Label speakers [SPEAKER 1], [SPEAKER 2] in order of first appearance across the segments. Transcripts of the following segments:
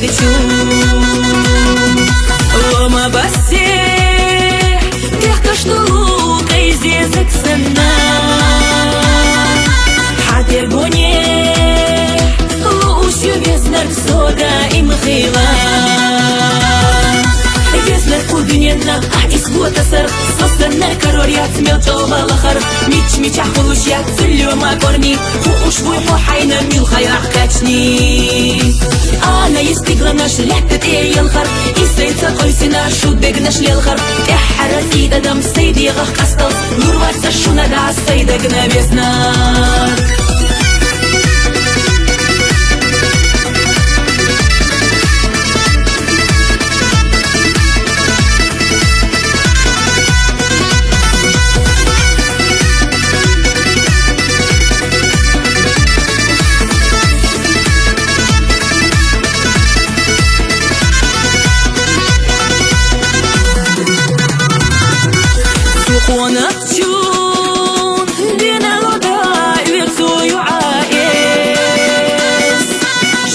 [SPEAKER 1] دچوم وما بسيح تحكش طلوق عزيزك سنة حتى البنيح وشو بيزنك سودا مخيلة بيزنك ودنيانا اسبوع تسر صصنا كروريات ميلتوها لخر ميتش عخلوش يتسلو ما كورني وشوي حينا ميل خيار كاتشني أنا يستيقلناش لحتة إيه الخر إسيتا قويسنا شو بيقناش للخر إحرس إيدا دم سيدي غخ قستل نور واتسا شو ندع السيدة قنا بيزنار ونبتون بينا الوضع يرسو عائس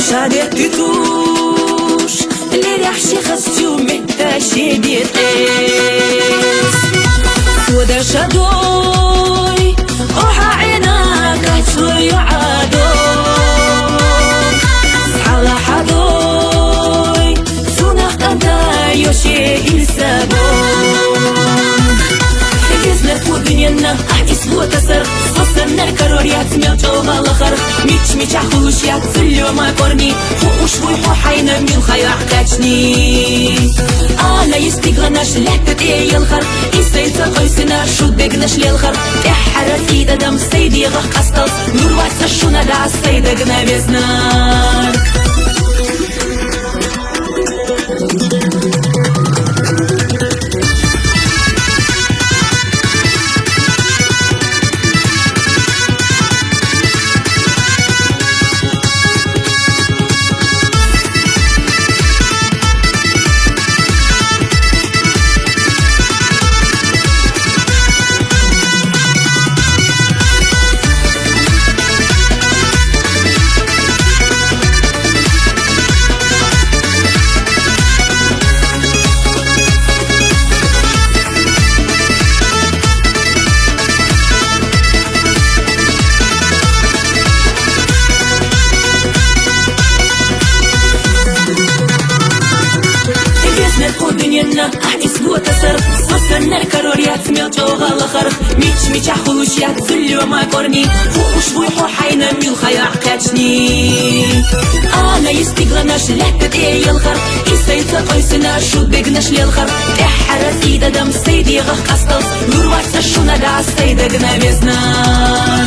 [SPEAKER 1] شادت تتوش اللي رحشي خستو متاشي بيتقيس سودا شادوي اوحا عيناك هتشو يعادوك سحالة حدوي سوناك انتا يوشي إلسابوك ودنيانا اسبوع تسر صصنا الكروريات ميلتوها لخر ميتش عخلوش يتسلو ما كورني وشوي حينا من خيار كاتشني أنا يستيقلناش لحتة إيه الخر إسيتا قويسنا شو بيقناش للخر إحرس إيدا دم سيدي غخ قستل نور واتسا شو ندع السيدة قنا بيزنار دنيانا اسبوع تسر صصنا الكروريات ميلتوها لخر ميتش عخلوش يتسلو ما كورني وشوي حينا ميل خيار كاتشني أنا يستيقلناش لحتة إيه الخر إسيتا قويسنا شو بيقناش للخر إحرس إيدا دم سيدي غخ قستل نور واتسا شو ندع السيدة قنا بيزنار